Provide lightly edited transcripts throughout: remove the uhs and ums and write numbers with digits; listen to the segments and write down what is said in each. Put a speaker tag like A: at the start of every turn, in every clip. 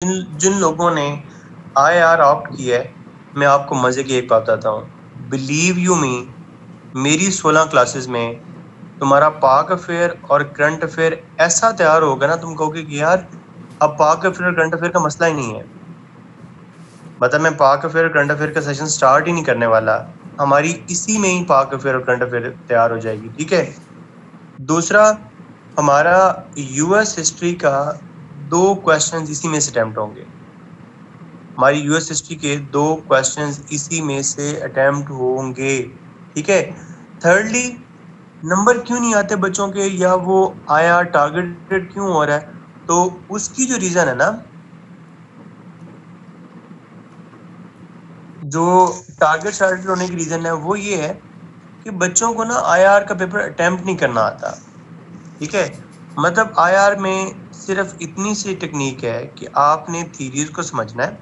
A: जिन जिन लोगों ने IR opt किया है, मैं आपको मजे की एक बात बताता हूँ। बिलीव यू मी, मेरी 16 क्लासेस में तुम्हारा पाक अफेयर और करंट अफेयर ऐसा तैयार होगा ना, तुम कहोगे कि यार अब पाक अफेयर और करंट अफेयर का मसला ही नहीं है। मतलब मैं पाक अफेयर और करंट अफेयर का सेशन स्टार्ट ही नहीं करने वाला। हमारी इसी में ही पाक अफेयर और करंट अफेयर तैयार हो जाएगी, ठीक है। दूसरा, हमारा यूएस हिस्ट्री का 2 क्वेश्चंस इसी में से अटेम्प्ट होंगे। हमारी यूएस हिस्ट्री के 2 क्वेश्चंस इसी में से अटेम्प्ट होंगे, ठीक है। थर्डली, नंबर क्यों नहीं आते बच्चों के, या वो आया टारगेटेड क्यों हो रहा है, तो उसकी जो रीजन है ना, जो टारगेट टारगेट होने की रीजन है वो ये है कि बच्चों को ना आईआर का पेपर अटेम्प्ट नहीं करना आता, ठीक है। मतलब आईआर में सिर्फ इतनी सी टेक्निक है कि आपने थीरीज को समझना है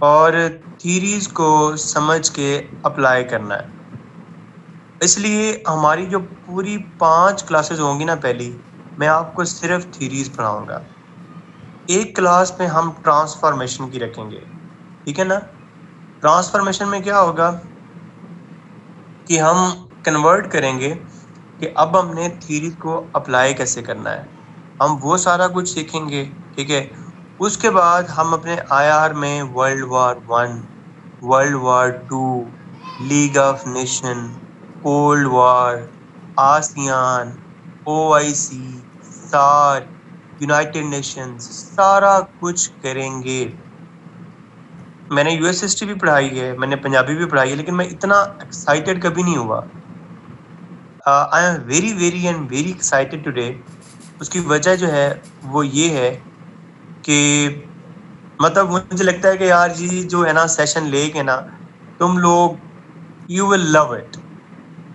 A: और थीरीज को समझ के अप्लाई करना है। इसलिए हमारी जो पूरी 5 क्लासेस होंगी ना, पहली मैं आपको सिर्फ थीरीज पढ़ाऊंगा। एक क्लास में हम ट्रांसफॉर्मेशन की रखेंगे, ठीक है ना। ट्रांसफॉर्मेशन में क्या होगा कि हम कन्वर्ट करेंगे कि अब हमने थ्योरी को अप्लाई कैसे करना है, हम वो सारा कुछ सीखेंगे, ठीक है। उसके बाद हम अपने आईआर में World War Two, League of Nation, Cold War, ASEAN, OIC, SAARC, United Nations, सारा कुछ करेंगे। मैंने यूएस हिस्ट्री भी पढ़ाई है, मैंने पंजाबी भी पढ़ाई है, लेकिन मैं इतना एक्साइटेड कभी नहीं हुआ। आई am very very and very excited today. उसकी वजह जो है वो ये है कि मतलब मुझे लगता है कि यार जी जो है ना सेशन लेके ना, तुम लोग यू विल लव इट।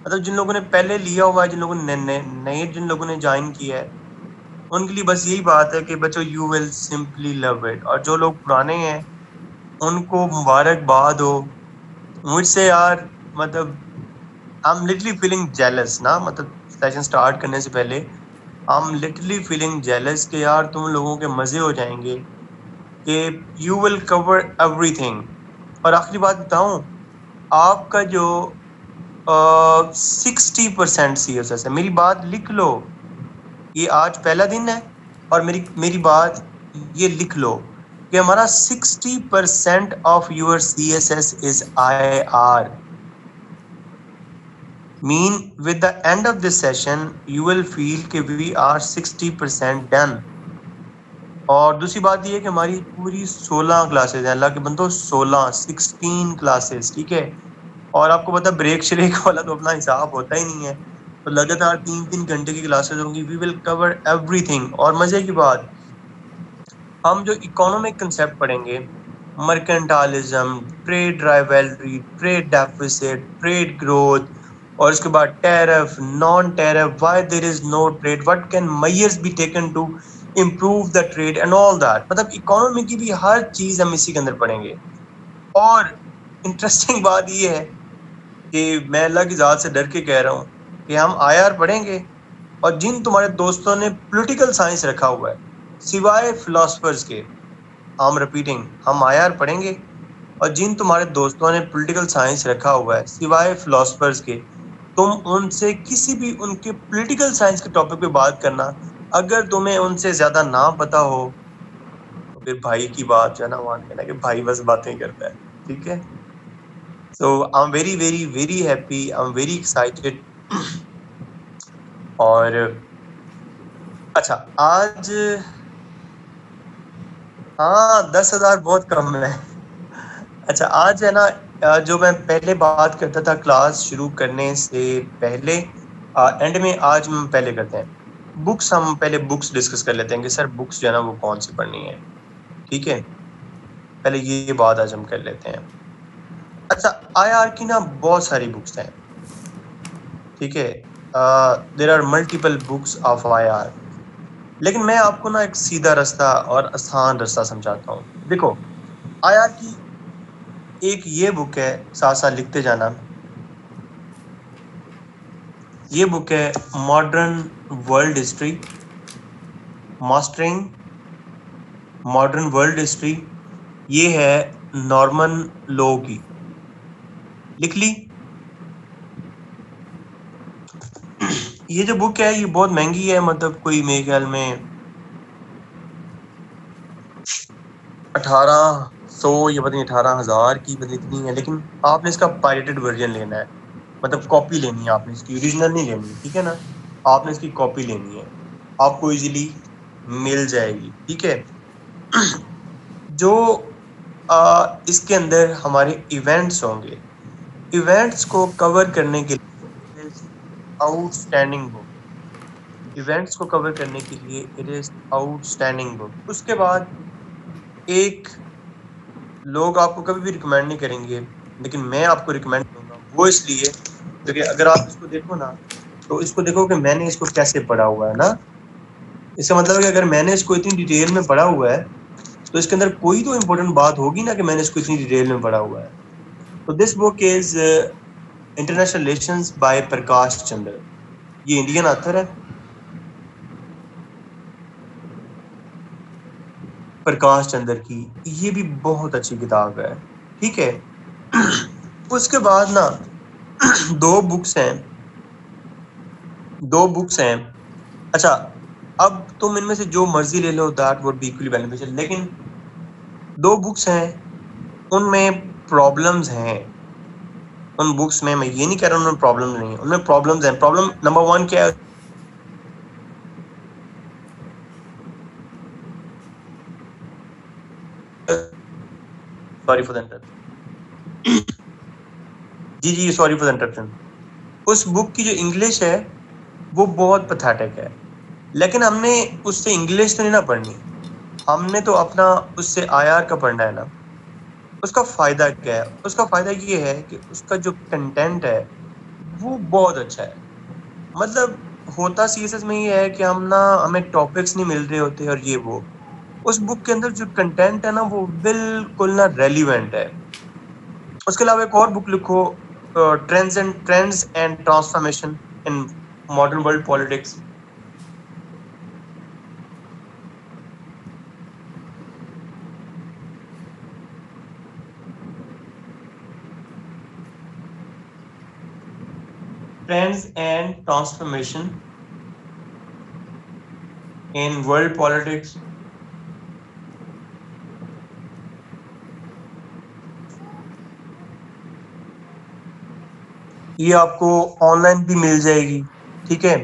A: मतलब जिन लोगों ने पहले लिया हुआ है, जिन लोगों ने नए जिन लोगों ने ज्वाइन किया है, उनके लिए बस यही बात है कि बच्चों you will simply love it. और जो लोग पुराने हैं उनको मुबारकबाद हो मुझसे यार। मतलब I am literally feeling jealous ना, मतलब सेशन स्टार्ट करने से पहले I am literally feeling jealous कि यार तुम लोगों के मजे हो जाएंगे कि यू विल कवर एवरीथिंग। और आखिरी बात बताऊं, आपका जो 60% CSS है, मेरी बात लिख लो, ये आज पहला दिन है और मेरी मेरी बात ये लिख लो कि हमारा 60% of your CSS is IR। Mean with the end of this session you will feel कि we are 60% done। और दूसरी बात ये है कि हमारी पूरी 16 क्लासेस हैं, अल्लाह के बंदो 16 क्लासेस, ठीक है। और आपको पता ब्रेक श्रेक वाला तो अपना हिसाब होता ही नहीं है, तो लगातार 3-3 घंटे की क्लासेस होंगी। We will cover everything. और मजे की बात, हम जो इकोनॉमिक कंसेप्ट पढ़ेंगे, mercantilism, trade rivalry, trade deficit, trade growth, और उसके बाद tariff, non tariff, why there is no trade, what can measures be taken to improve the trade and all that. मतलब इकोनॉमी की भी हर चीज हम इसी के अंदर पढ़ेंगे। और इंटरेस्टिंग बात ये है कि मैं अल्लाह की जात से डर के कह रहा हूँ कि हम IR पढ़ेंगे, और जिन तुम्हारे दोस्तों ने पॉलिटिकल साइंस रखा हुआ है, सिवाय फिलोसफर्स के, हम रिपीटिंग, हम IR पढ़ेंगे, और जिन तुम्हारे दोस्तों ने पॉलिटिकल साइंस रखा हुआ है सिवाय फिलोसफर्स के, तुम उनसे किसी भी उनके पॉलिटिकल साइंस के टॉपिक पे बात करना। अगर तुम्हें उनसे ज्यादा ना पता हो तो फिर भाई की बात जो है ना मान के ना कि भाई बस बातें करता है, ठीक है। So I am very very very happy, I am very excited. और अच्छा आज, हाँ 10,000 बहुत कम है। अच्छा आज है ना, जो मैं पहले बात करता था क्लास शुरू करने से पहले, एंड में आज हम पहले करते हैं बुक्स। हम पहले बुक्स डिस्कस कर लेते हैं कि सर बुक्स जो है ना वो कौन सी पढ़नी है, ठीक है। पहले ये बात आज हम कर लेते हैं। अच्छा, IR की ना बहुत सारी बुक्स हैं, ठीक है। There are multiple books of IR। लेकिन मैं आपको ना एक सीधा रास्ता और आसान रास्ता समझाता हूँ। देखो, IR की एक ये बुक है, साथ साथ लिखते जाना, ये बुक है modern world history, mastering modern world history, ये है नॉर्मन लॉ की। लिख ली। ये जो बुक है ये बहुत महंगी है, मतलब कोई मेरे ख्याल में 1800 या पता नहीं 18,000 की पता नहीं इतनी है, लेकिन आपने इसका पायरेटेड वर्जन लेना है, मतलब कॉपी लेनी है आपने इसकी, ओरिजिनल नहीं लेनी, ठीक है ना। आपने इसकी कॉपी लेनी है, आपको इजीली मिल जाएगी, ठीक है। जो इसके अंदर हमारे इवेंट्स होंगे, इवेंट्स को कवर करने के लिए आउटस्टैंडिंग बुक, इवेंट्स को कवर करने के लिए इट इज आउटस्टैंडिंग बुक। उसके बाद एक, लोग आपको कभी भी रिकमेंड नहीं करेंगे, लेकिन मैं आपको रिकमेंड करूंगा, वो इसलिए क्योंकि अगर आप इसको देखो ना, तो इसको देखो कि मैंने इसको कैसे पढ़ा हुआ है ना। इसका मतलब है कि अगर मैंने इसको इतनी डिटेल में पढ़ा हुआ है, तो इसके अंदर कोई तो इम्पोर्टेंट बात होगी ना कि मैंने इसको इतनी डिटेल में पढ़ा हुआ है। तो this book is international relations by Prakash Chandra, ये इंडियन ऑथर है, प्रकाश चंद्र की। ये भी बहुत अच्छी किताब है, ठीक है। उसके बाद ना दो बुक्स हैं, दो बुक्स हैं। अच्छा, अब तुम इनमें से जो मर्जी ले लो, that would be equally beneficial, लेकिन दो बुक्स हैं, उनमें प्रॉब्लम्स हैं। उन बुक्स में, मैं ये नहीं कह रहा उनमें प्रॉब्लम नहीं है, उनमें प्रॉब्लम्स हैं। प्रॉब्लम नंबर 1 क्या है? Sorry for the interruption. जी सॉरी फॉर द इंटरप्शन। उस बुक की जो इंग्लिश है वो बहुत पैथेटिक है, लेकिन हमने उससे इंग्लिश तो नहीं ना पढ़नी, हमने तो अपना उससे आईआर का पढ़ना है ना। उसका फायदा क्या है? उसका फायदा ये है कि उसका जो कंटेंट है वो बहुत अच्छा है। मतलब होता सीएसएस में ये है कि हमें टॉपिक्स नहीं मिल रहे होते और ये वो, उस बुक के अंदर जो कंटेंट है ना वो बिल्कुल ना रेलिवेंट है। उसके अलावा एक और बुक लिखो, trends and transformation in modern world politics. Trends and transformation in world politics. ये आपको ऑनलाइन भी मिल जाएगी, ठीक है।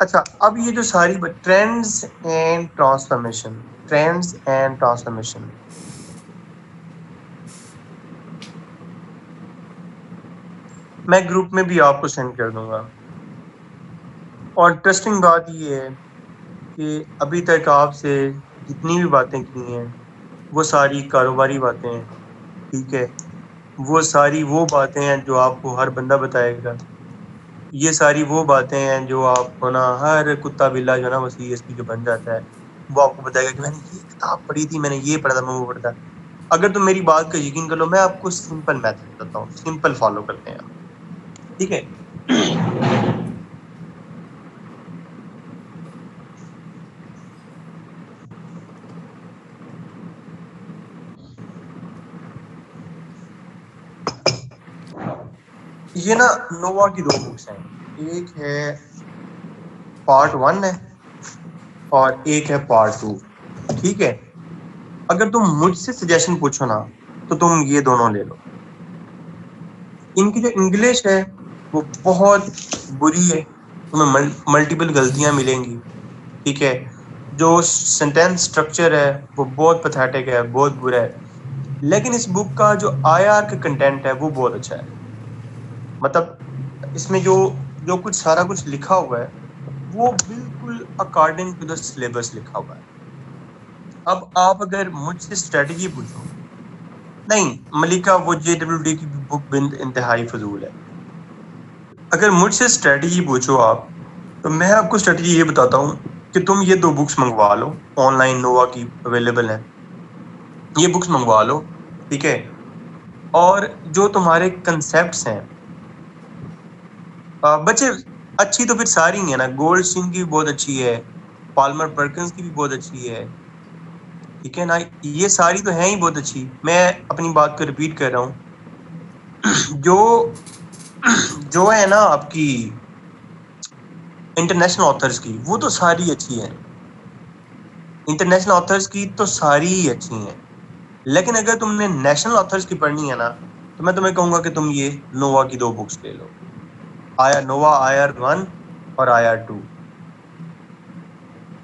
A: अच्छा, अब ये जो सारी trends and transformation, trends and transformation, मैं ग्रुप में भी आपको सेंड कर दूंगा। और इंटरेस्टिंग बात ये है कि अभी तक आपसे जितनी भी बातें की हैं वो सारी कारोबारी बातें हैं, ठीक है। वो सारी वो बातें हैं जो आपको हर बंदा बताएगा। ये सारी वो बातें हैं जो आपको ना हर कुत्ता बिल्ला जो ना वो सीएसपी जो बन जाता है, वो आपको बताएगा कि मैंने ये किताब पढ़ी थी, मैंने ये पढ़ा था, मैं वो पढ़ा था। अगर तुम मेरी बात का यकीन कर लो, मैं आपको सिंपल मेथड बताता हूँ, सिंपल फॉलो करते हैं, ठीक है। ये ना नोवा की दो बुक्स हैं, एक है पार्ट 1 है और एक है पार्ट 2, ठीक है। अगर तुम मुझसे सजेशन पूछो ना, तो तुम ये दोनों ले लो। इनकी जो इंग्लिश है वो बहुत बुरी है, तुम्हें मल्टीपल गलतियां मिलेंगी, ठीक है। जो सेंटेंस स्ट्रक्चर है वो बहुत पैथेटिक है, बहुत बुरा है। लेकिन इस बुक का जो आईआर का कंटेंट है वो बहुत अच्छा है। मतलब इसमें जो जो कुछ सारा कुछ लिखा हुआ है वो बिल्कुल अकॉर्डिंग टू द सिलेबस लिखा हुआ है। अब आप अगर मुझसे स्ट्रेटजी पूछो, नहीं, मलिका वो JWD की बुक बिंद इंतहाई फजूल है। अगर मुझसे स्ट्रेटजी पूछो आप, तो मैं आपको स्ट्रेटजी ये बताता हूँ कि तुम ये दो बुक्स मंगवा लो, ऑनलाइन नोवा की अवेलेबल है, ये बुक्स मंगवा लो, ठीक है। और जो तुम्हारे कंसेप्ट्स हैं, बच्चे अच्छी तो फिर सारी ही है ना, गोल्डस्टीन की भी बहुत अच्छी है, पाल्मर पर्किंस की भी बहुत अच्छी है, ठीक है ना, ये सारी तो है ही बहुत अच्छी। मैं अपनी बात को रिपीट कर रहा हूँ। जो जो है ना आपकी इंटरनेशनल ऑथर्स की, वो तो सारी अच्छी है, इंटरनेशनल ऑथर्स की तो सारी ही अच्छी हैं। लेकिन अगर तुमने नेशनल ऑथर्स की पढ़नी है ना, तो मैं तुम्हें कहूंगा कि तुम ये नोवा की 2 बुक्स ले लो, नोवा IR1 और IR2।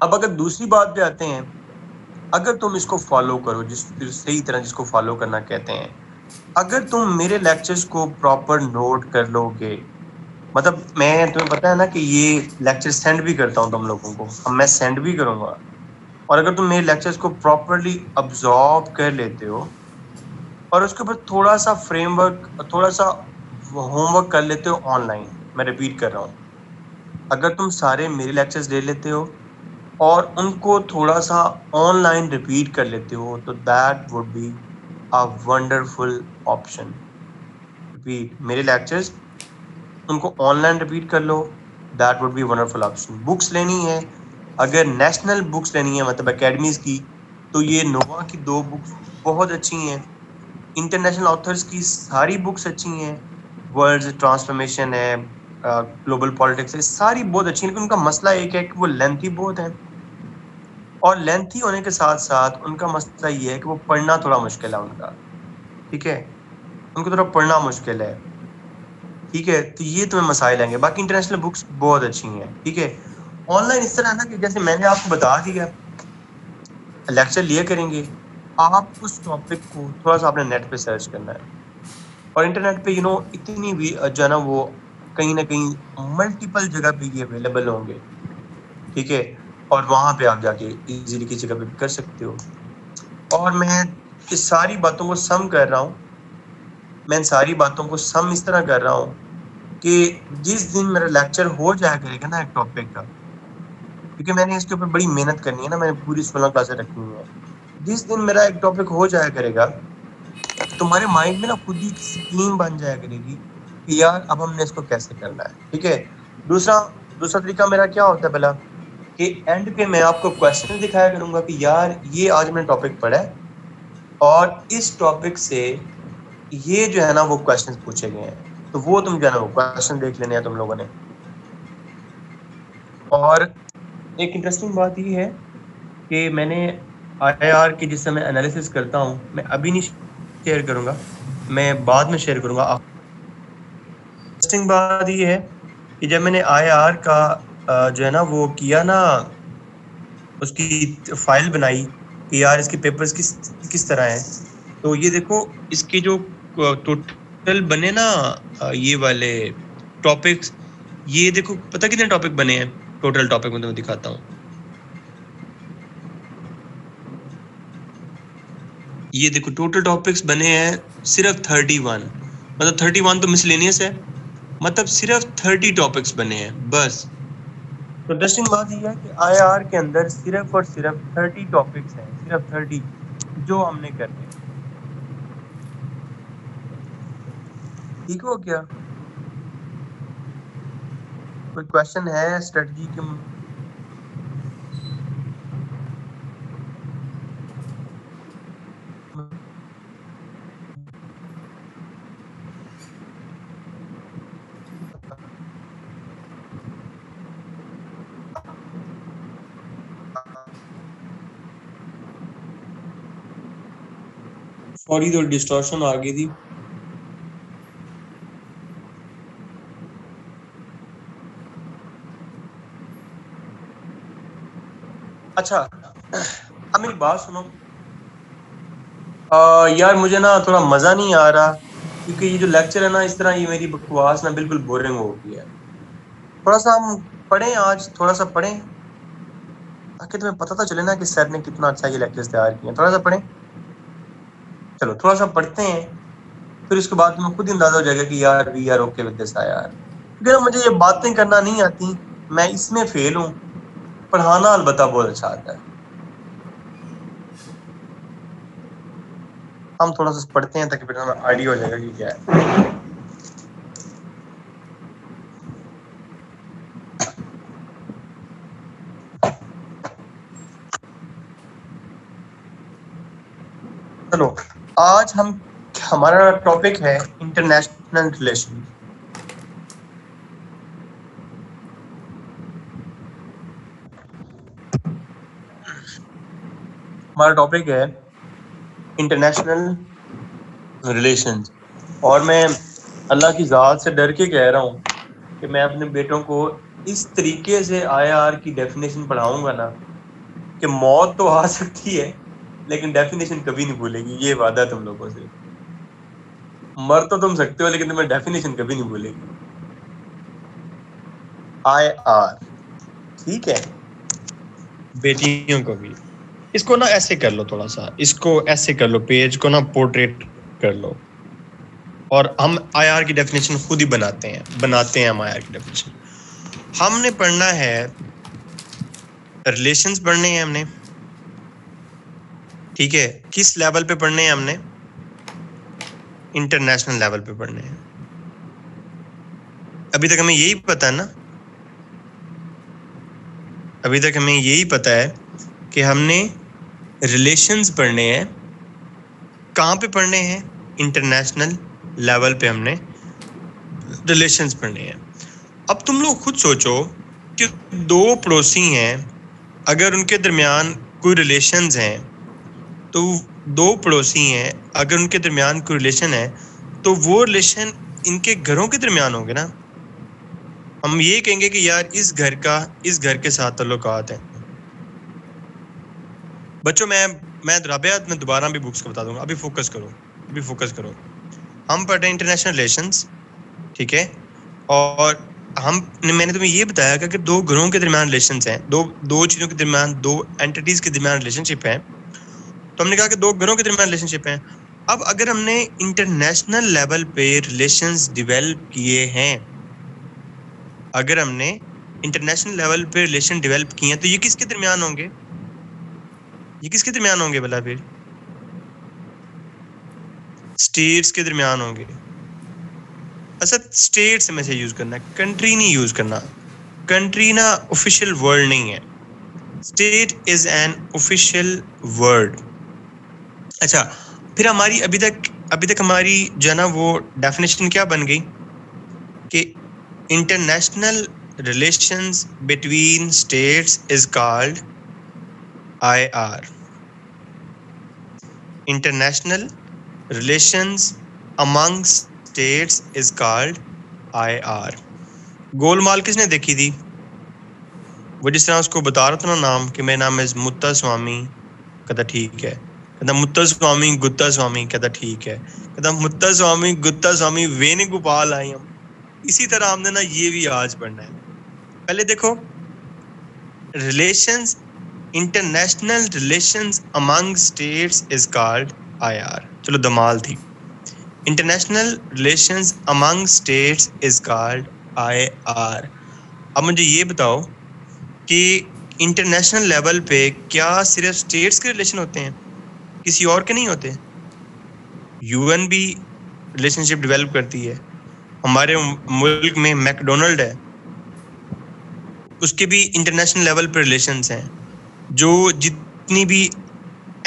A: अब अगर दूसरी बात पे आते हैं, अगर तुम इसको फॉलो करो, सही तरह जिसको फॉलो करना कहते हैं, अगर तुम मेरे लेक्चर्स को प्रॉपर नोट कर लोगे, मतलब मैं, तुम्हें पता है ना कि ये लेक्चर सेंड भी करता हूँ तुम लोगों को, अब मैं सेंड भी करूंगा, और अगर तुम मेरे लेक्चर्स को प्रॉपरली अब्जॉर्ब कर लेते हो और उसके ऊपर थोड़ा सा फ्रेमवर्क, थोड़ा सा होमवर्क कर लेते हो ऑनलाइन, मैं रिपीट कर रहा हूँ, अगर तुम सारे मेरे लेक्चर्स ले लेते हो और उनको थोड़ा सा ऑनलाइन रिपीट कर लेते हो, तो that would be a wonderful option. Repeat मेरे लेक्चर्स, उनको ऑनलाइन रिपीट कर लो, that would be wonderful option. Books लेनी है, अगर नेशनल बुक्स लेनी है मतलब एकेडमीज की, तो ये नोवा की 2 बुक्स बहुत अच्छी हैं। इंटरनेशनल ऑथर्स की सारी बुक्स अच्छी हैं, वर्ल्ड ट्रांसफॉर्मेशन है, ग्लोबल पॉलिटिक्स है, सारी बहुत अच्छी हैं, लेकिन उनका मसला एक है कि वो लेंथी बहुत है, और लेंथी होने के साथ साथ उनका मसला ये है कि वो पढ़ना थोड़ा मुश्किल है उनका, ठीक है, उनको थोड़ा पढ़ना मुश्किल है, ठीक है, तो ये तुम्हें मसाइल आएंगे। बाकी इंटरनेशनल बुक्स बहुत अच्छी हैं, ठीक है। ऑनलाइन इस तरह है ना कि जैसे मैंने आपको बता दिया, लेक्चर लिया करेंगे, आप उस टॉपिक को थोड़ा सा आपने नेट पे सर्च करना है, और इंटरनेट पे इतनी भी जो है ना वो कहीं ना कहीं मल्टीपल जगह पे ये अवेलेबल होंगे, ठीक है, और वहां पे आप जाके इजीली किसी जगह पे भी कर सकते हो। और मैं इस सारी बातों को सम कर रहा हूँ, मैं इन सारी बातों को सम इस तरह कर रहा हूँ कि जिस दिन मेरा लेक्चर हो जाया करेगा ना एक टॉपिक का, क्योंकि मैंने इसके ऊपर बड़ी मेहनत करनी है ना, मैंने पूरी 16 क्लासें रखनी है, जिस दिन मेरा एक टॉपिक हो जाया करेगा, तुम्हारे माइंड में ना खुद ही एक स्कीम बन जाया करेगी कि यार अब हमने इसको कैसे करना है, ठीक है। दूसरा दूसरा तरीका मेरा क्या होता है, पहला कि एंड पे मैं आपको क्वेश्चन दिखाया करूंगा कि यार ये आज मैंने टॉपिक पढ़ा है, और इस टॉपिक से ये जो है ना वो क्वेश्चन पूछे गए हैं, तो वो तुम जो है ना वो क्वेश्चन देख लेने हैं तुम लोगों ने। और एक इंटरेस्टिंग बात ये है कि मैंने IR की जिस समय एनालिसिस करता हूँ, मैं अभी नहीं शेयर करूंगा, मैं बाद में शेयर करूंगा। इंटरेस्टिंग बात ये है कि जब मैंने IR का जो है ना वो किया ना, उसकी फाइल बनाई कि यार इसके पेपर्स किस तरह हैं, तो ये देखो इसके जो टोटल बने ना ये वाले टॉपिक्स, ये देखो पता कितने टॉपिक बने हैं, टोटल टॉपिक मैं तुम्हें दिखाता हूँ, ये देखो टोटल टॉपिक्स बने हैं सिर्फ 31, मतलब 31 तो मिसलेनियस है, मतलब सिर्फ 30 टॉपिक्स बने हैं बस। तो इंटरेस्टिंग बात यह है कि IR के अंदर सिर्फ और सिर्फ 30 टॉपिक्स हैं, सिर्फ 30 जो हमने करने हैं। ठीक हो क्या? कोई क्वेश्चन है स्ट्रेटजी के? सॉरी, तो डिस्टॉर्शन आ गई थी। अच्छा, अब मेरी बात सुनो। यार मुझे ना थोड़ा मजा नहीं आ रहा, क्योंकि ये जो लेक्चर है ना, इस तरह ये मेरी बकवास ना बिल्कुल बोरिंग हो गई है। थोड़ा सा हम पढ़ें आज, थोड़ा सा पढ़ें, ताकि तुम्हें पता तो चले ना कि सर ने कितना अच्छा ये लेक्चर्स तैयार किए हैं। थोड़ा सा पढ़ें, चलो थोड़ा सा पढ़ते हैं, फिर उसके बाद तुम्हें खुद ही अंदाजा हो जाएगा कि यार we are okay with this यार, क्योंकि ना मुझे ये बातें करना नहीं आती, मैं इसमें फेल हूँ, पढ़ाना अलबत्ता बहुत अच्छा आता है। हम थोड़ा सा पढ़ते हैं ताकि फिर हमें आइडिया हो जाएगा कि क्या है। चलो आज हमारा टॉपिक है इंटरनेशनल रिलेशन। हमारा टॉपिक है इंटरनेशनल रिलेशंस, और मैं अल्लाह की ज़ात से डर के कह रहा हूँ कि मैं अपने बेटों को इस तरीके से आईआर की डेफिनेशन पढ़ाऊंगा ना कि मौत तो आ सकती है लेकिन डेफिनेशन कभी नहीं भूलेगी। ये वादा तुम लोगों से। मर तो तुम सकते हो लेकिन तुम्हें डेफिनेशन कभी नहीं भूलेगी। आईआर, ठीक है? बेटियों को भी इसको ना ऐसे कर लो, थोड़ा सा इसको ऐसे कर लो, पेज को ना पोर्ट्रेट कर लो, और हम आईआर की डेफिनेशन खुद ही बनाते हैं हम आईआर की डेफिनेशन। हमने पढ़ना है, रिलेशंस पढ़ने हैं हमने, ठीक है? किस लेवल पे पढ़ने हैं हमने? इंटरनेशनल लेवल पे पढ़ने हैं। अभी तक हमें यही पता है ना, अभी तक हमें यही पता है कि हमने रिलेशंस पढ़ने हैं। कहाँ पे पढ़ने हैं? इंटरनेशनल लेवल पे हमने रिलेशंस पढ़ने हैं। अब तुम लोग खुद सोचो कि दो पड़ोसी हैं, अगर उनके दरमियान कोई रिलेशंस हैं, तो दो पड़ोसी हैं अगर उनके दरमियान कोई रिलेशन है तो वो रिलेशन इनके घरों के दरमियान होंगे ना। हम ये कहेंगे कि यार इस घर के साथ ताल्लुकात हैं। बच्चों मैं राबिया, मैं दोबारा भी बुक्स का बता दूंगा, अभी फोकस करो। हम पढ़ रहे हैं इंटरनेशनल रिलेशंस, ठीक है? और मैंने तुम्हें ये बताया कि अगर दो घरों के दरमियान रिलेशंस हैं, दो चीज़ों के दरमियान, दो एंटिटीज के दरमियान रिलेशनशिप है, तो हमने कहा कि दो घरों के दरमियान रिलेशनशिप है। अब अगर हमने इंटरनेशनल लेवल पे रिलेशंस डेवलप किए हैं, अगर हमने इंटरनेशनल लेवल पे रिलेशन डेवलप किए हैं, तो ये किसके दरमियान होंगे? भला? फिर स्टेट्स के दरमियान होंगे। अच्छा, स्टेट्स में से यूज करना है, कंट्री नहीं यूज करना। कंट्री ना ऑफिशियल वर्ड नहीं है, state is an official word. अच्छा, फिर हमारी अभी तक हमारी जो है ना वो डेफिनेशन क्या बन गई कि international relations between states is called IR. International relations among states is called IR. Golmaal किसने देखी थी? वो जिस तरह उसको बता रहा था ना नाम कि मेरा नाम है मुत्ता स्वामी, कहता ठीक है। कहता मुत्ता स्वामी गुत्ता स्वामी, कहता ठीक है। कहता मुत्ता स्वामी गुत्ता स्वामी वेणुगोपाल आई हम। इसी तरह हमने ना ये भी आज पढ़ना है। पहले देखो, relations, international relations among states is called IR. चलो दमाल थी। International relations among states is called IR. अब मुझे ये बताओ कि इंटरनेशनल लेवल पे क्या सिर्फ स्टेट्स के रिलेशन होते हैं, किसी और के नहीं होते? यूएन भी रिलेशनशिप डेवलप करती है। हमारे मुल्क में मैकडोनल्ड है, उसके भी इंटरनेशनल लेवल पर रिलेशंस हैं। जो जितनी भी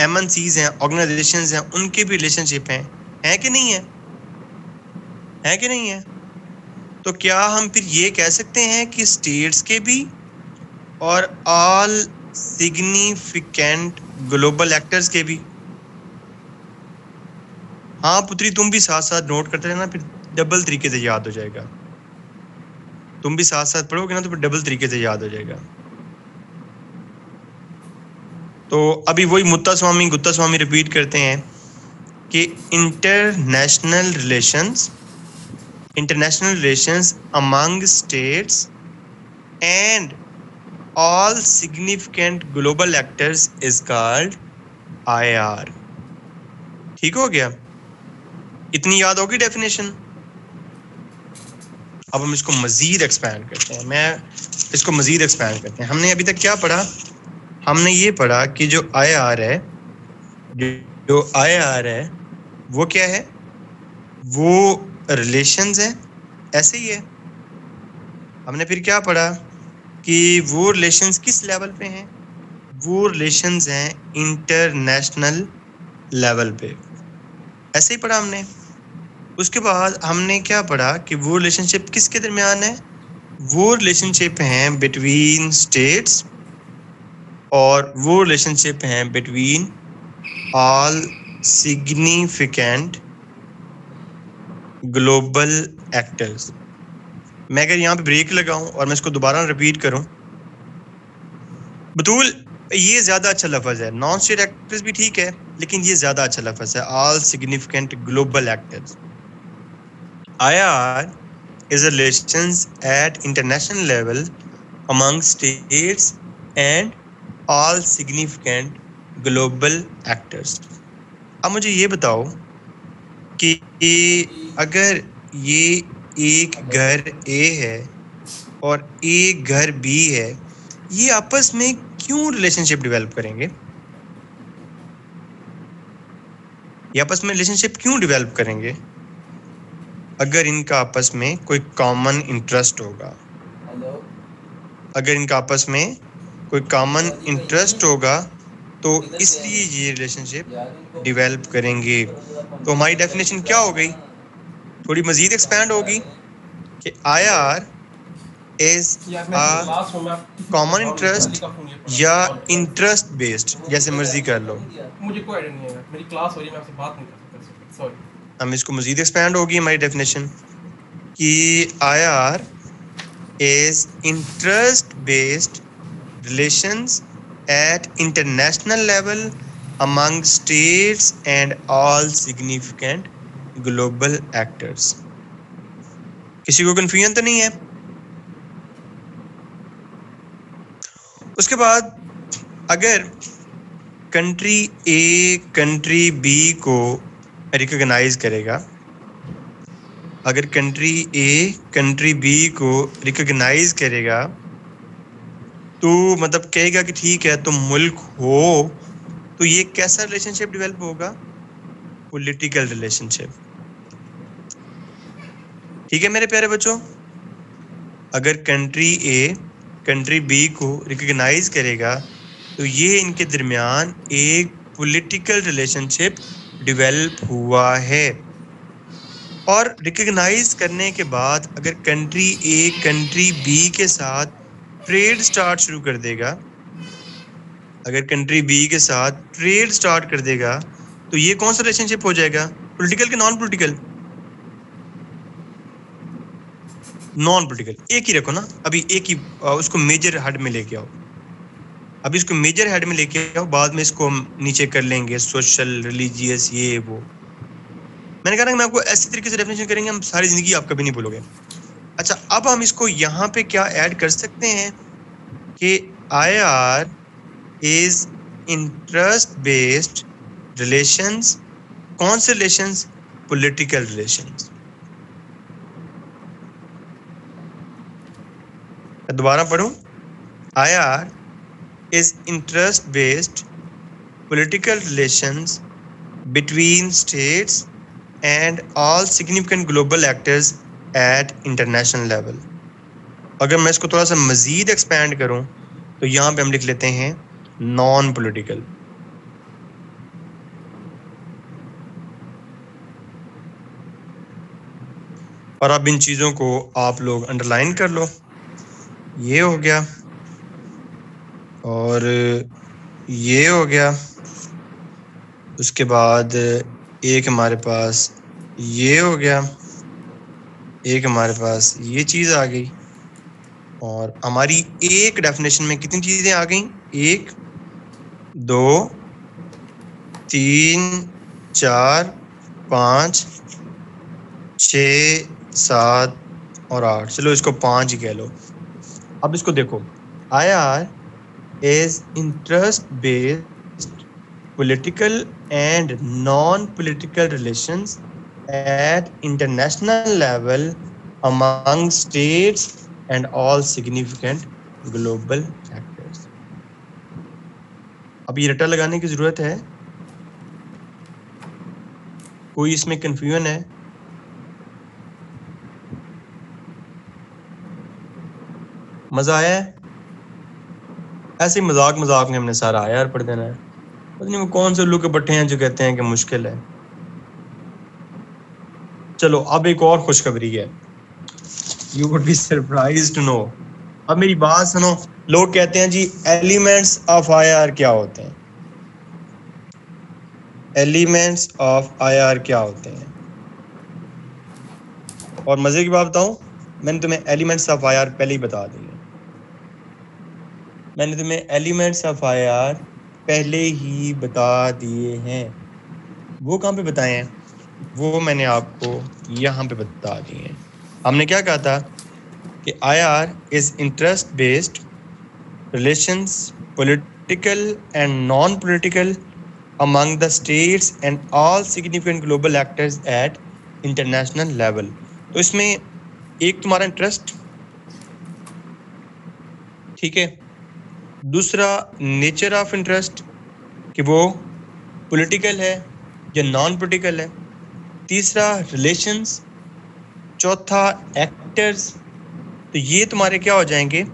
A: एमएनसीज हैं, ऑर्गेनाइजेशंस हैं, उनके भी रिलेशनशिप हैं कि नहीं है? तो क्या हम फिर ये कह सकते हैं कि स्टेट्स के भी और ऑल सिग्निफिकेंट ग्लोबल एक्टर्स के भी? हाँ पुत्री, तुम भी साथ साथ नोट करते रहना, फिर डबल तरीके से याद हो जाएगा। तुम भी साथ साथ पढ़ोगे ना तो फिर डबल तरीके से याद हो जाएगा। तो अभी वही मुत्ता स्वामी गुत्ता स्वामी रिपीट करते हैं कि international relations among states and all significant global actors is called IR. ठीक हो गया? इतनी याद होगी डेफिनेशन। अब हम इसको मजीद एक्सपैंड करते हैं। हमने अभी तक क्या पढ़ा? हमने ये पढ़ा कि जो आईआर है वो क्या है? वो रिलेशंस है, ऐसे ही है। हमने फिर क्या पढ़ा कि वो रिलेशंस किस लेवल पे हैं? वो रिलेशंस हैं इंटरनेशनल लेवल पे, ऐसे ही पढ़ा हमने। उसके बाद हमने क्या पढ़ा कि वो रिलेशनशिप किसके दरमियान है, वो रिलेशनशिप हैं बिटवीन स्टेट्स और वो रिलेशनशिप हैं between all significant global actors. मैं अगर यहाँ पे ब्रेक लगाऊं और मैं इसको दोबारा रिपीट करूं, बतूल ये ज्यादा अच्छा लफ्ज है, नॉन स्टेट एक्टर्स भी ठीक है लेकिन ये ज्यादा अच्छा लफ्ज है, all significant global actors. IR is a relations at international level among states and all significant global actors। अब मुझे ये बताओ कि अगर ये एक घर A है और एक घर B है, ये आपस में क्यों रिलेशनशिप डेवलप करेंगे? ये आपस में रिलेशनशिप क्यों डेवलप करेंगे? अगर इनका आपस में कोई कॉमन इंटरेस्ट होगा, अगर इनका आपस में कोई कॉमन इंटरेस्ट होगा तो इसलिए ये रिलेशनशिप डेवलप करेंगे। तो हमारी डेफिनेशन क्या हो गई, थोड़ी मजीद एक्सपैंड होगी कि IR is a common interest या इंटरेस्ट बेस्ड, जैसे मर्जी कर लो।
B: मुझे कोई आइडिया नहीं है, मेरी क्लास हो रही है, मैं आपसे बात नहीं कर सकता, सॉरी।
A: हम इसको मजीद एक्सपैंड होगी हमारी डेफिनेशन कि IR is interest-based relations at international level among states and all significant global actors। किसी को कंफ्यूजन तो नहीं है? उसके बाद अगर कंट्री A कंट्री B को रिकॉग्नाइज करेगा, अगर कंट्री A कंट्री B को रिकॉग्नाइज करेगा तो मतलब कहेगा कि ठीक है तुम मुल्क हो, तो ये कैसा रिलेशनशिप डेवलप होगा? Political relationship. ठीक है मेरे प्यारे बच्चों, अगर कंट्री A कंट्री B को रिकॉग्नाइज करेगा तो ये इनके दरमियान एक पॉलिटिकल रिलेशनशिप डेवलप हुआ है। और रिकॉग्नाइज करने के बाद अगर कंट्री A कंट्री B के साथ ट्रेड स्टार्ट शुरू कर देगा, अगर कंट्री B के साथ ट्रेड स्टार्ट कर देगा तो ये कौन सा रिलेशनशिप हो जाएगा, पॉलिटिकल के नॉन पॉलिटिकल? Non political. एक ही रखो ना, अभी एक ही उसको मेजर हेड में लेके आओ, अभी इसको मेजर हेड में लेके आओ, बाद में इसको हम नीचे कर लेंगे सोशल रिलीजियस ये वो। मैंने कहा ना मैं आपको ऐसी तरीके से डेफिनेशन करेंगे हम सारी जिंदगी आप कभी नहीं भूलोगे। अच्छा, अब हम इसको यहाँ पे क्या ऐड कर सकते हैं कि IR is interest based relations. कौन से रिलेशंस? Political relations. दोबारा पढ़ूं, IR is interest-based political relations between states and all significant global actors at international level। अगर मैं इसको थोड़ा सा मजीद एक्सपैंड करूं तो यहाँ पे हम लिख लेते हैं नॉन पॉलिटिकल। और अब इन चीज़ों को आप लोग अंडरलाइन कर लो, ये हो गया और ये हो गया, उसके बाद एक हमारे पास ये हो गया, एक हमारे पास ये चीज़ आ गई, और हमारी एक डेफिनेशन में कितनी चीज़ें आ गई? 1 2 3 4 5 6 7 और 8, चलो इसको 5 ही कह लो। अब इसको देखो, IR is interest based political and non-political relations at international level among states and all significant global actors। अब ये रट्टा लगाने की जरूरत है? कोई इसमें कंफ्यूजन है? मजा आया है? ऐसे मजाक मजाक में हमने सारा IR पढ़ देना है। पता नहीं वो कौन से उल्लू के पट्टे हैं जो कहते हैं कि मुश्किल है। चलो अब एक और खुशखबरी है, you would be surprised to know. अब मेरी बात सुनो, लोग कहते हैं जी एलिमेंट्स ऑफ आईआर क्या होते हैं, एलिमेंट्स ऑफ आईआर क्या होते हैं। और मजे की बात बताऊं, मैंने तुम्हें एलिमेंट्स ऑफ आईआर पहले ही बता दिए, मैंने तुम्हें एलिमेंट्स ऑफ आईआर पहले ही बता दिए हैं। वो कहाँ पे बताए हैं, वो मैंने आपको यहाँ पे बता दिए हैं। हमने क्या कहा था कि IR is interest based relations, political and non-political among the states and all significant global actors at international level। तो इसमें एक तुम्हारा इंटरेस्ट, ठीक है, दूसरा नेचर ऑफ इंटरेस्ट कि वो पॉलिटिकल है या नॉन पॉलिटिकल है, तीसरा रिलेशंस, चौथा एक्टर्स। तो ये तुम्हारे क्या हो जाएंगे,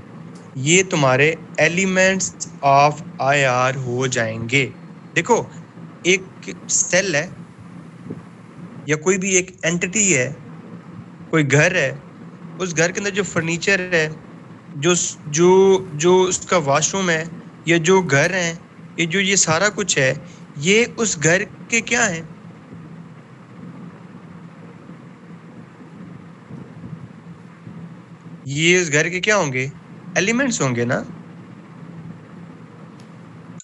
A: ये तुम्हारे एलिमेंट्स ऑफ आईआर हो जाएंगे। देखो एक सेल है या कोई भी एक एंटिटी है, कोई घर है, उस घर के अंदर जो फर्नीचर है, जो जो जो उसका वॉशरूम है, या जो घर है, ये जो ये सारा कुछ है, ये उस घर के क्या है, ये उस घर के क्या होंगे, एलिमेंट्स होंगे ना।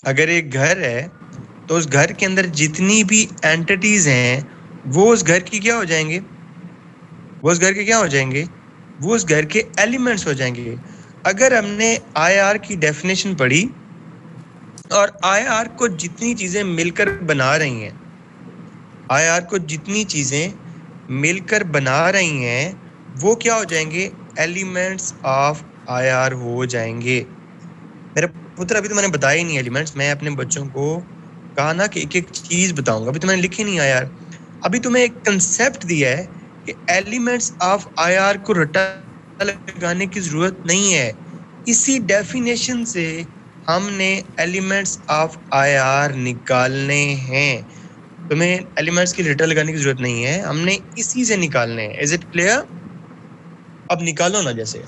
A: अगर एक घर है तो उस घर के अंदर जितनी भी एंटिटीज हैं वो उस घर की क्या हो जाएंगे, वो उस घर के क्या हो जाएंगे, वो उस घर के एलिमेंट्स हो जाएंगे। अगर हमने आईआर की डेफिनेशन पढ़ी और आईआर को जितनी चीजें मिलकर बना रही हैं, आईआर को जितनी चीजें मिलकर बना रही हैं वो क्या हो जाएंगे, एलिमेंट्स ऑफ आईआर हो जाएंगे। मेरे पुत्र अभी तो मैंने बताया ही नहीं एलिमेंट्स, मैं अपने बच्चों को कहा ना कि एक एक चीज बताऊंगा, अभी तो मैंने लिखी नहीं आईआर, अभी तुम्हें एक कंसेप्ट दिया है कि एलिमेंट्स ऑफ आईआर को रटा लगाने की जरूरत नहीं है। इसी डेफिनेशन से हमने एलिमेंट्स ऑफ आईआर निकालने हैं। तुम्हें एलिमेंट्स की रटा लगाने की जरूरत नहीं है, हमने इसी से निकालने हैं। Is it clear? अब निकालो ना, जैसे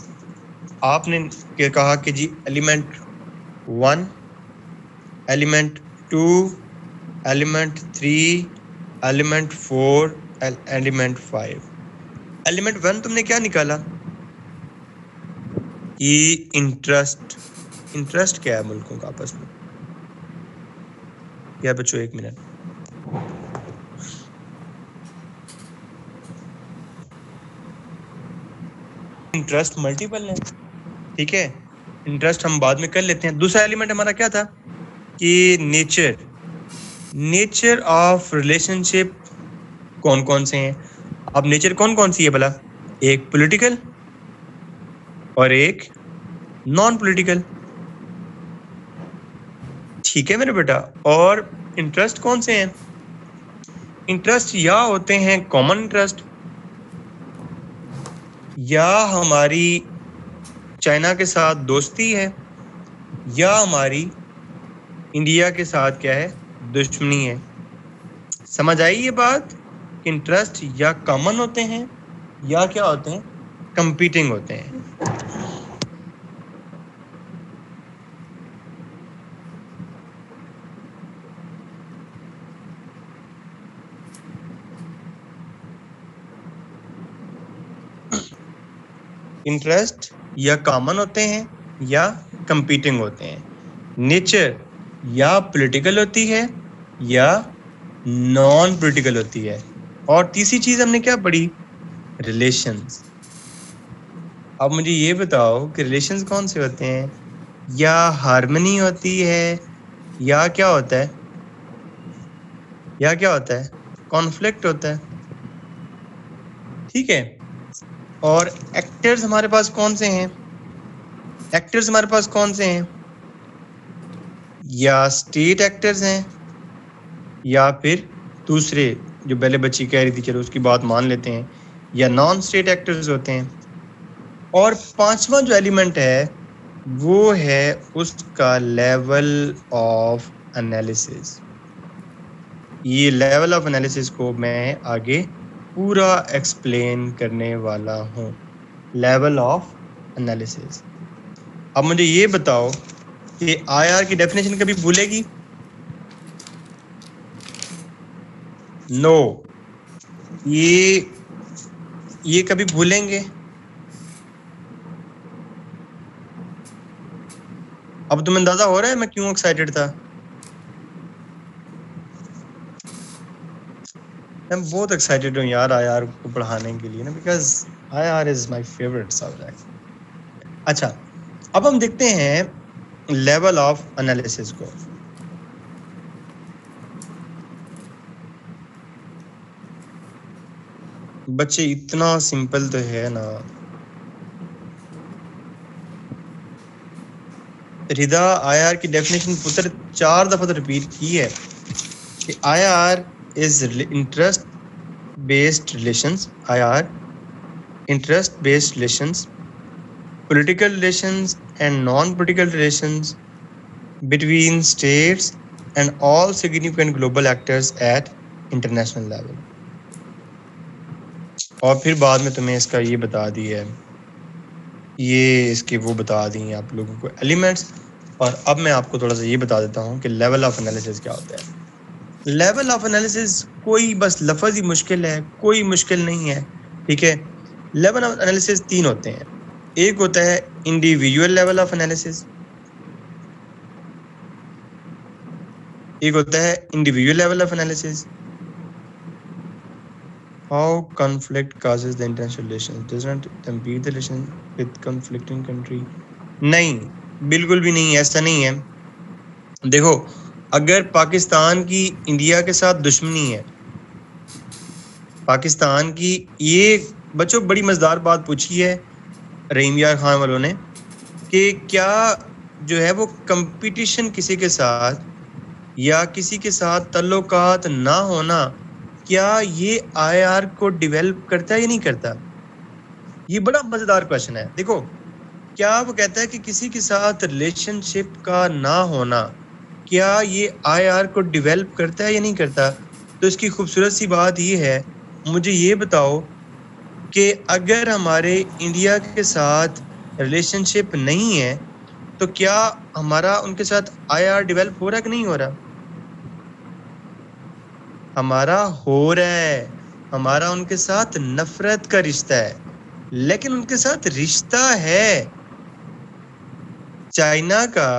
A: आपने कहा कि जी element 1, element 2, element 3, element 4, element 5। Element 1 तुमने क्या निकाला कि इंटरेस्ट। इंटरेस्ट क्या है मुल्कों का आपस में? या बच्चों एक मिनट, इंटरेस्ट मल्टीपल है, ठीक है, इंटरेस्ट हम बाद में कर लेते हैं। दूसरा एलिमेंट हमारा क्या था कि नेचर, नेचर ऑफ रिलेशनशिप कौन कौन से हैं। अब नेचर कौन कौन सी है भला, एक पॉलिटिकल और एक नॉन पॉलिटिकल, ठीक है मेरे बेटा। और इंटरेस्ट कौन से हैं, इंटरेस्ट या होते हैं कॉमन इंटरेस्ट, या हमारी चाइना के साथ दोस्ती है, या हमारी इंडिया के साथ क्या है, दुश्मनी है। समझ आई ये बात? इंटरेस्ट या कॉमन होते हैं या क्या होते हैं, कंपीटिंग होते हैं। इंटरेस्ट या कॉमन होते हैं या कंपीटिंग होते हैं। नेचर या पॉलिटिकल होती है या नॉन पॉलिटिकल होती है। और तीसरी चीज हमने क्या पढ़ी, रिलेशंस। अब मुझे ये बताओ कि रिलेशंस कौन से होते हैं, या हार्मनी होती है या क्या होता है, या क्या होता है, कॉन्फ्लिक्ट होता है, ठीक है। और एक्टर्स हमारे पास कौन से हैं, एक्टर्स हमारे पास कौन से हैं, या स्टेट एक्टर्स हैं या फिर दूसरे जो पहले बच्ची कह रही थी, चलो उसकी बात मान लेते हैं, या नॉन स्टेट एक्टर्स होते हैं। और पांचवा जो एलिमेंट है वो है उसका लेवल ऑफ एनालिसिस। ये लेवल ऑफ एनालिसिस को मैं आगे पूरा एक्सप्लेन करने वाला हूँ। Level of analysis. अब मुझे ये बताओ कि आईआर की डेफिनेशन कभी भूलेगी? नो। ये कभी भूलेंगे? अब तुम्हें अंदाजा हो रहा है मैं क्यों एक्साइटेड था? मैं बहुत एक्साइटेड हूँ यार आईआर को पढ़ाने के लिए ना, because IR is my favourite subject. अच्छा, अब हम देखते हैं लेवल ऑफ एनालिसिस को। बच्चे इतना सिंपल तो है ना। रिदा आईआर की डेफिनेशन पुत्र 4 दफा तो रिपीट की है कि IR is interest based relations. IR interest based relations, political relations and non-political relations between states and all significant global actors at international level। और फिर बाद में तुम्हें इसका ये बता दिया है, ये इसके वो बता दी हैं आप लोगों को एलिमेंट्स। और अब मैं आपको थोड़ा सा ये बता देता हूँ कि लेवल ऑफ एनालिसिस क्या होता है। लेवल ऑफ एनालिसिस कोई बस लफ्ज़ ही मुश्किल है, कोई मुश्किल नहीं है, ठीक है। लेवल ऑफ एनालिसिस 3 होते हैं। एक होता है इंडिविजुअल लेवल ऑफ एनालिसिस, एक होता है individual level of analysis. How conflict causes the international relations does not impede the relation with conflicting country। नहीं, बिल्कुल भी नहीं, ऐसा नहीं है। देखो, अगर पाकिस्तान की इंडिया के साथ दुश्मनी है, पाकिस्तान की, ये बच्चों बड़ी मजेदार बात पूछी है रहीम यार खान वालों ने कि क्या जो है वो कंपटीशन किसी के साथ या किसी के साथ ताल्लुकात ना होना, क्या ये आईआर को डेवलप करता है या नहीं करता? ये बड़ा मजेदार क्वेश्चन है। देखो, क्या वो कहता है कि किसी के साथ रिलेशनशिप का ना होना, क्या ये आईआर को डेवलप करता है या नहीं करता? तो इसकी खूबसूरत सी बात ये है, मुझे ये बताओ कि अगर हमारे इंडिया के साथ रिलेशनशिप नहीं है तो क्या हमारा उनके साथ आईआर डेवलप हो रहा है कि नहीं हो रहा? हमारा हो रहा है। हमारा उनके साथ नफरत का रिश्ता है, लेकिन उनके साथ रिश्ता है। चाइना का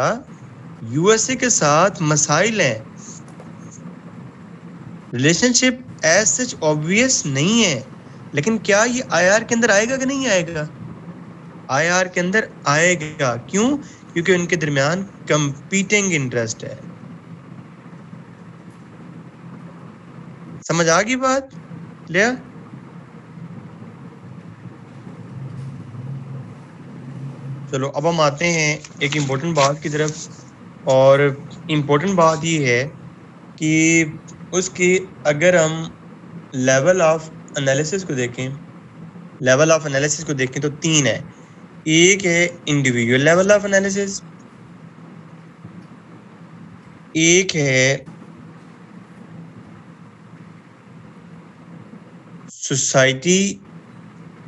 A: यूएसए के साथ मसाइल हैं। रिलेशनशिप एज सच ऑब्वियस नहीं है, लेकिन क्या ये आईआर के अंदर आएगा कि नहीं आएगा? आईआर के अंदर आएगा। क्यों? क्योंकि उनके दरमियान कंपीटिंग इंटरेस्ट है। समझ आ गई बात? क्लियर? चलो अब हम आते हैं एक इम्पोर्टेंट बात की तरफ, और इम्पोर्टेंट बात ये है कि उसकी अगर हम लेवल ऑफ एनालिसिस को देखें, लेवल ऑफ एनालिसिस को देखें तो 3 है। एक है इंडिविजुअल लेवल ऑफ एनालिसिस, एक है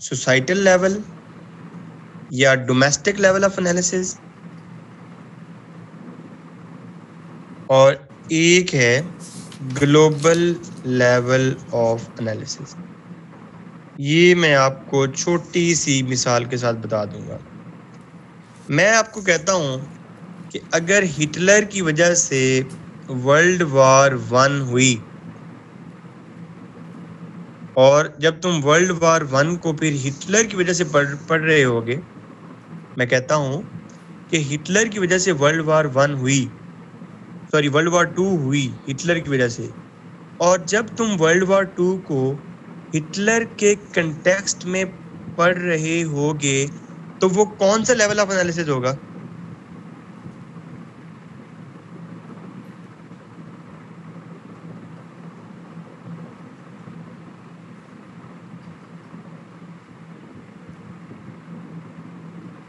A: सोसाइटल लेवल या डोमेस्टिक लेवल ऑफ एनालिसिस, और एक है ग्लोबल लेवल ऑफ एनालिसिस। ये मैं आपको छोटी सी मिसाल के साथ बता दूंगा। मैं आपको कहता हूं कि अगर हिटलर की वजह से वर्ल्ड वॉर 1 हुई, और जब तुम वर्ल्ड वॉर 1 को फिर हिटलर की वजह से पढ़ रहे होगे, मैं कहता हूं कि हिटलर की वजह से वर्ल्ड वॉर 1 हुई, सॉरी वर्ल्ड वॉर 2 हुई हिटलर की वजह से, और जब तुम वर्ल्ड वॉर 2 को हिटलर के कंटेक्स्ट में पढ़ रहे होगे तो वो कौन सा लेवल ऑफ एनालिसिस होगा?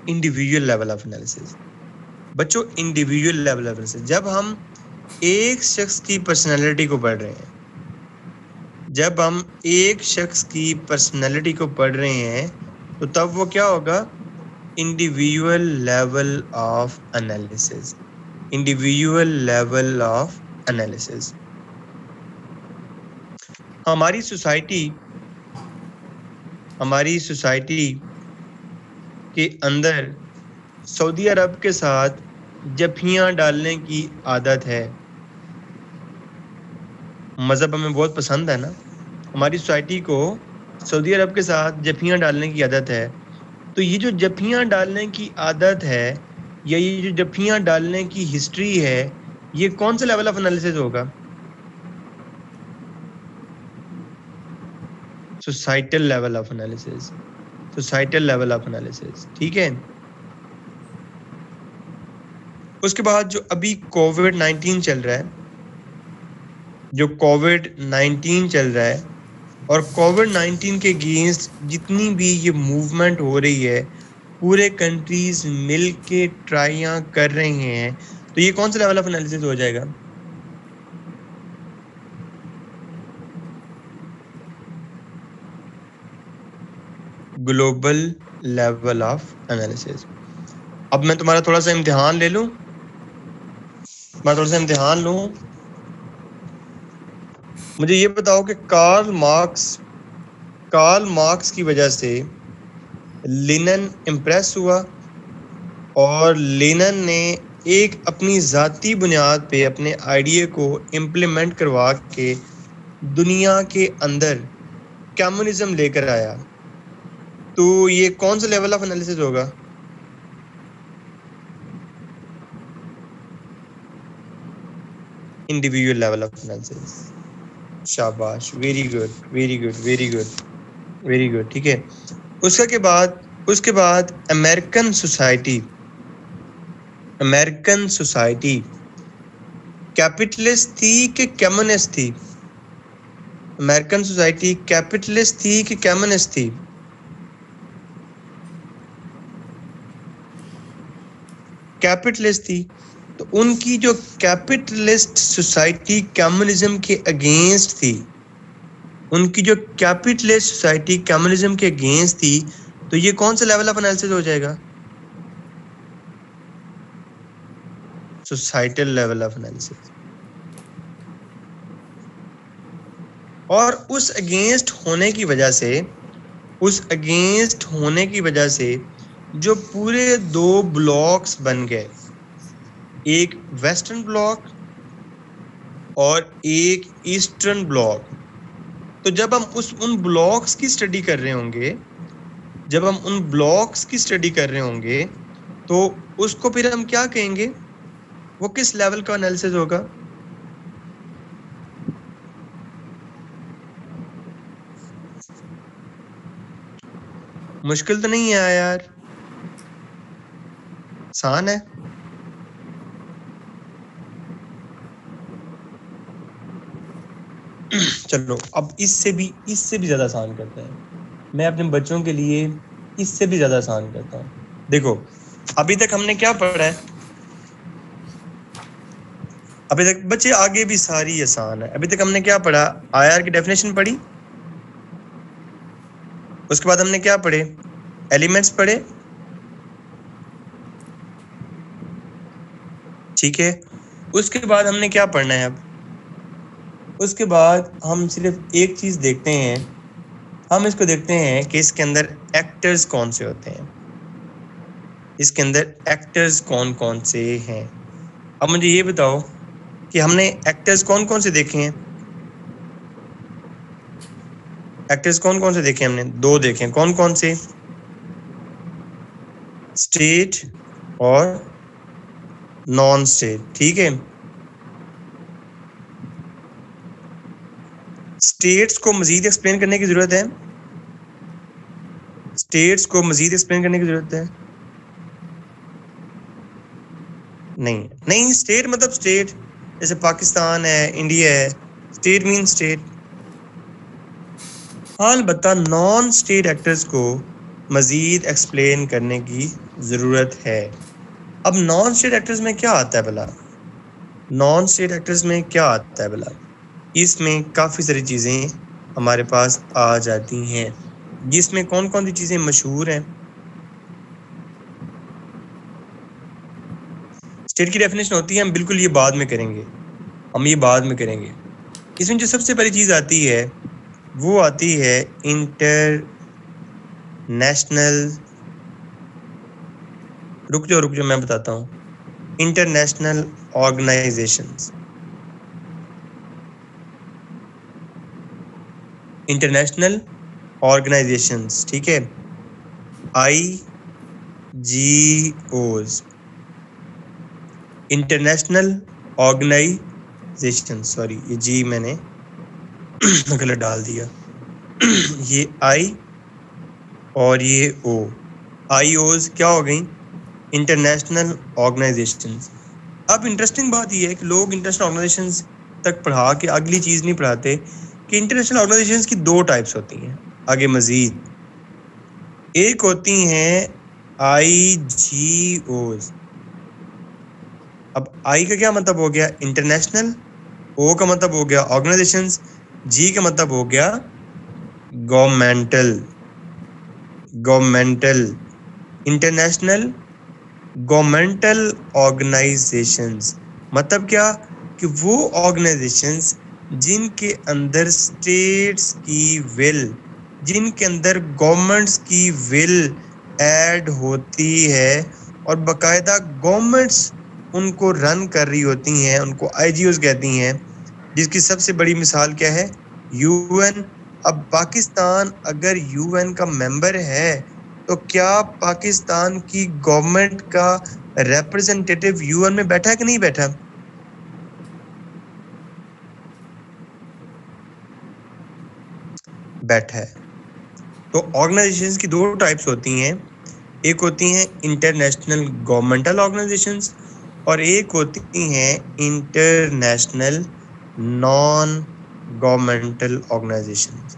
A: Individual level of analysis. बच्चों, इंडिविजुअल लेवल ऑफ एनालिसिस, जब हम एक शख्स की पर्सनैलिटी को पढ़ रहे हैं, जब हम एक शख्स की पर्सनैलिटी को पढ़ रहे हैं तो तब वो क्या होगा? Individual level of analysis. Individual level of analysis. हमारी सोसाइटी के अंदर सऊदी अरब के साथ जफियां डालने की आदत है। मज़हब हमें बहुत पसंद है ना। हमारी सोसाइटी को सऊदी अरब के साथ जफियां डालने की आदत है। तो ये जो जफियां डालने की आदत है या ये जो जफियां डालने की हिस्ट्री है, ये कौन सा लेवल ऑफ एनालिसिस होगा? Societal level of analysis. Societal level of analysis, ठीक है। उसके बाद जो अभी कोविड-19 चल रहा है, और कोविड-19 के अगेंस्ट जितनी भी ये मूवमेंट हो रही है, पूरे कंट्रीज मिल के ट्राइयां कर रहे हैं, तो ये कौन सा लेवल ऑफ एनालिसिस हो जाएगा? Global level of analysis. अब मैं तुम्हारा थोड़ा सा इम्तिहान ले लूं, मुझे ये बताओ कि कार्ल मार्क्स की वजह से लेनिन इम्प्रेस हुआ और लेनिन ने एक अपनी ज़ाती बुनियाद पे अपने आइडिया को इम्प्लीमेंट करवा के दुनिया के अंदर कम्युनिज्म लेकर आया। तो ये कौन सा लेवल ऑफ एनालिसिस होगा? Individual level of analysis. शाबाश, वेरी गुड, ठीक है। उसके बाद अमेरिकन सोसाइटी कैपिटलिस्ट थी कि कम्युनिस्ट थी? अमेरिकन सोसाइटी कैपिटलिस्ट थी कि कम्युनिस्ट थी? कैपिटलिस्ट थी। तो उनकी जो कैपिटलिस्ट सोसाइटी कम्युनिज्म के अगेंस्ट थी, तो ये कौन सा लेवल ऑफ एनालिसिस हो जाएगा? Societal level of analysis. और उस अगेंस्ट होने की वजह से जो पूरे दो ब्लॉक्स बन गए, एक वेस्टर्न ब्लॉक और एक ईस्टर्न ब्लॉक। तो जब हम उन ब्लॉक्स की स्टडी कर रहे होंगे, तो उसको फिर हम क्या कहेंगे? वो किस लेवल का एनालिसिस होगा? मुश्किल तो नहीं है यार, आसान है। चलो अब इससे भी ज्यादा आसान करते हैं। मैं अपने बच्चों के लिए इससे भी ज्यादा आसान करता हूँ। देखो, अभी तक हमने क्या पढ़ा है? अभी तक बच्चे, आगे भी सारी आसान है। अभी तक हमने क्या पढ़ा? आईआर की डेफिनेशन पढ़ी। उसके बाद हमने क्या पढ़े? एलिमेंट्स पढ़े, ठीक है। उसके बाद हमने क्या पढ़ना है? अब उसके बाद हम सिर्फ एक चीज देखते हैं, हम इसको देखते हैं कि इसके अंदर एक्टर्स कौन से होते हैं। कौन कौन से हैं? अब मुझे ये बताओ कि हमने एक्टर्स कौन कौन से देखे हैं? हमने दो देखे। कौन कौन से? स्टेट और नॉन स्टेट, ठीक है। स्टेट्स को मजीद एक्सप्लेन करने की जरूरत है? नहीं, स्टेट मतलब स्टेट, जैसे पाकिस्तान है, इंडिया है, स्टेट मीन स्टेट। हाँ, अलबत्ता नॉन स्टेट एक्टर्स को मजीद एक्सप्लेन करने की ज़रूरत है। अब नॉन स्टेट एक्टर्स में क्या आता है भला? नॉन स्टेट एक्टर्स में क्या आता है भला? इसमें काफ़ी सारी चीज़ें हमारे पास आ जाती हैं, जिसमें कौन कौन सी चीज़ें मशहूर हैं। स्टेट की डेफिनेशन होती है, हम बिल्कुल ये बाद में करेंगे, इसमें जो सबसे पहली चीज़ आती है वो आती है इंटरनेशनल, रुक जाओ मैं बताता हूँ, इंटरनेशनल ऑर्गेनाइजेशंस। इंटरनेशनल ऑर्गेनाइजेशंस, ठीक है, IGOs, इंटरनेशनल ऑर्गेनाइजेशन, सॉरी ये जी मैंने गलत डाल दिया ये आई और ये ओ, IOs क्या हो गई? International organisations. अब इंटरेस्टिंग बात यह है कि लोग इंटरनेशनल ऑर्गेनाइजेशंस तक पढ़ा के अगली चीज़ नहीं पढ़ाते कि इंटरनेशनल ऑर्गेनाइजेशंस की दो टाइप्स होती हैं आगे मजीद। एक होती हैं IGOs। अब आई का क्या मतलब हो गया? इंटरनेशनल। ओ का मतलब हो गया ऑर्गेनाइजेशंस। जी का मतलब हो गया गवर्नमेंटल। इंटरनेशनल गवर्नमेंटल ऑर्गेनाइजेशंस मतलब क्या? कि वो ऑर्गेनाइजेशंस जिनके अंदर स्टेट्स की विल, जिनके अंदर गवर्नमेंट्स की विल ऐड होती है और बकायदा गवर्नमेंट्स उनको रन कर रही होती हैं, उनको IGOs कहती हैं, जिसकी सबसे बड़ी मिसाल क्या है? UN। अब पाकिस्तान अगर UN का मेंबर है तो क्या पाकिस्तान की गवर्नमेंट का रिप्रेजेंटेटिव UN में बैठा है कि नहीं बैठा? बैठा है। तो ऑर्गेनाइजेशंस की दो टाइप्स होती हैं, एक होती हैं इंटरनेशनल गवर्नमेंटल ऑर्गेनाइजेशंस और एक होती हैं इंटरनेशनल नॉन गवर्नमेंटल ऑर्गेनाइजेशंस।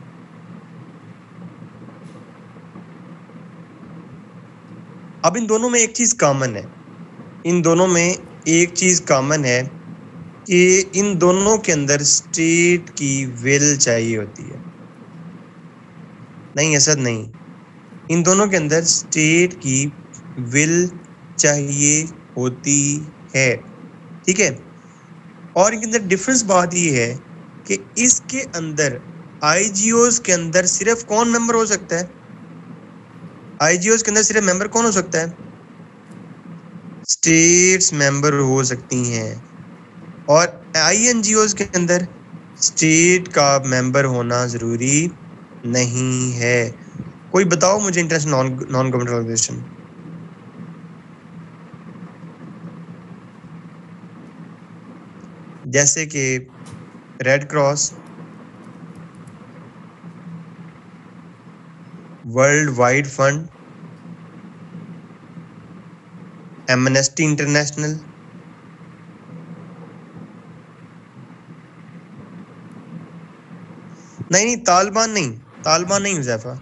A: अब इन दोनों में एक चीज कॉमन है, कि इन दोनों के अंदर स्टेट की विल चाहिए होती है। नहीं असद नहीं, इन दोनों के अंदर स्टेट की विल चाहिए होती है, ठीक है। और इनके अंदर डिफरेंस बात ये है कि इसके अंदर IGOs के अंदर सिर्फ कौन मेंबर हो सकता है? IGOs के अंदर सिर्फ मेंबर कौन हो सकता है? स्टेट्स मेंबर हो सकती हैं। और INGOs के अंदर स्टेट का मेंबर होना जरूरी नहीं है। कोई बताओ मुझे इंटरनेशनल नॉन गवर्नमेंट ऑर्गेनाइजेशन। जैसे कि Red Cross, World Wide Fund, Amnesty International. नहीं, तालिबान नहीं हुजैफा,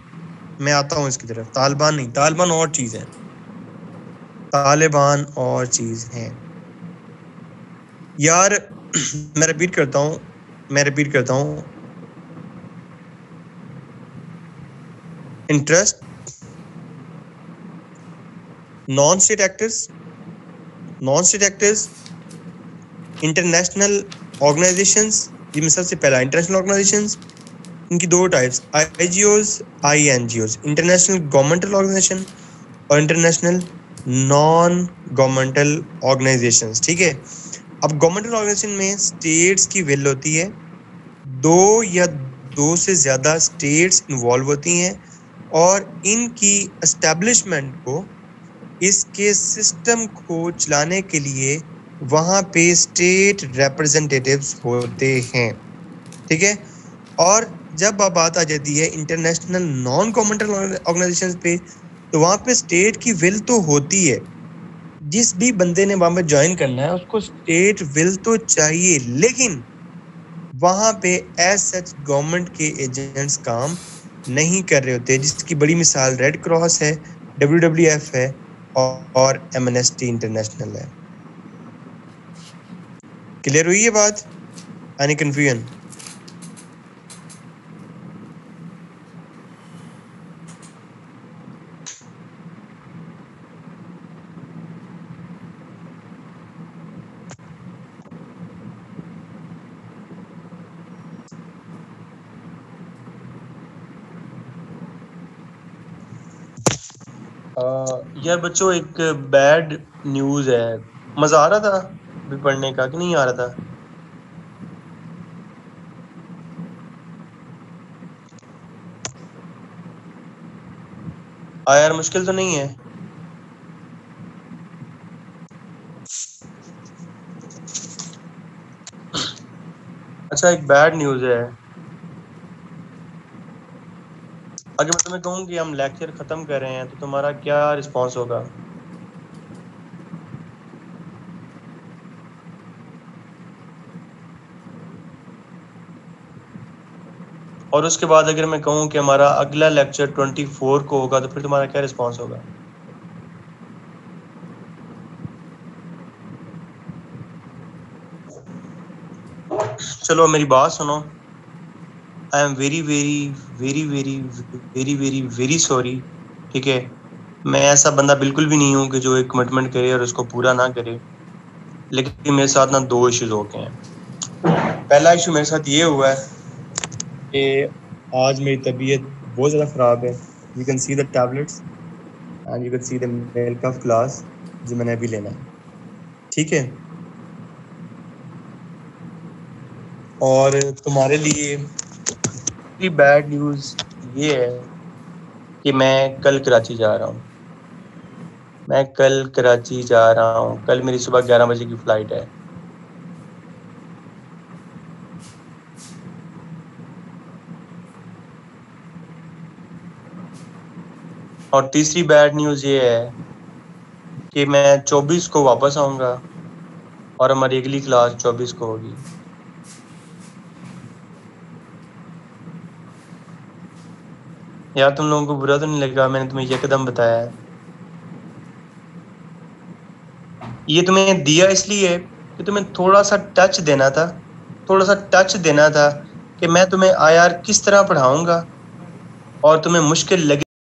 A: मैं आता हूँ इसकी तरफ। तालिबान नहीं, तालिबान और चीज है, तालिबान और चीज है यार। मैं रिपीट करता हूँ, interest, non state actors, international organisations, जिनमें सबसे पहला इंटरनेशनल ऑर्गेनाइजेशंस, इनकी दो types, IGOs, INGOs, international governmental organisation और इंटरनेशनल नॉन गवर्नमेंटल ऑर्गेनाइजेशंस, ठीक है। अब गवर्नमेंटल ऑर्गेनाइजेशन में स्टेट्स की विल होती है, दो या दो से ज्यादा स्टेट्स इन्वॉल्व होती हैं और इनकी एस्टेब्लिशमेंट को, इसके सिस्टम को चलाने के लिए वहां पे स्टेट रिप्रेजेंटेटिव्स होते हैं, ठीक है। और जब अब बात आ जाती है इंटरनेशनल नॉन गवर्नमेंटल ऑर्गेनाइजेशंस पे, तो वहां पे स्टेट की विल तो होती है, जिस भी बंदे ने वहां पे ज्वाइन करना है उसको स्टेट विल तो चाहिए, लेकिन वहां पे एज सच गवर्नमेंट के एजेंट्स काम नहीं कर रहे होते, जिसकी बड़ी मिसाल रेड क्रॉस है, WWF है और एमनेस्टी इंटरनेशनल है। क्लियर हुई ये बात? Any confusion? यार बच्चों एक बैड न्यूज़ है। मजा आ रहा था अभी पढ़ने का कि नहीं आ रहा था? यार मुश्किल तो नहीं है? अच्छा एक बैड न्यूज़ है। अगर मैं तुम्हें कहूँ कि हम लेक्चर खत्म कर रहे हैं तो तुम्हारा क्या रिस्पॉन्स होगा? और उसके बाद अगर मैं कहूँ कि हमारा अगला लेक्चर 24 को होगा तो फिर तुम्हारा क्या रिस्पॉन्स होगा? चलो मेरी बात सुनो। आई am very very very very very very very sorry. ठीक है, मैं ऐसा बंदा बिल्कुल भी नहीं हूँ कि जो एक कमिटमेंट करे और उसको पूरा ना करे। लेकिन मेरे साथ ना दो इश्यूज हो गए हैं। पहला इशू मेरे साथ ये हुआ है कि आज मेरी तबीयत बहुत ज़्यादा ख़राब है। You can see the tablets and you can see the milk of glass जो मैंने अभी लेना है। ठीक है, और तुम्हारे लिए बैड न्यूज़ ये है कि मैं कल कराची जा रहा हूँ। मैं कल कराची जा रहा हूँ। कल मेरी सुबह 11 बजे की फ़्लाइट है। और तीसरी बैड न्यूज़ ये है कि मैं 24 को वापस आऊँगा और हमारी अगली क्लास 24 को होगी। यार तुम लोगों को बुरा तो नहीं लगा मैंने तुम्हें यकदम बताया है? ये तुम्हें दिया इसलिए कि तुम्हें थोड़ा सा टच देना था, थोड़ा सा टच देना था कि मैं तुम्हें आईआर किस तरह पढ़ाऊंगा और तुम्हें मुश्किल लगे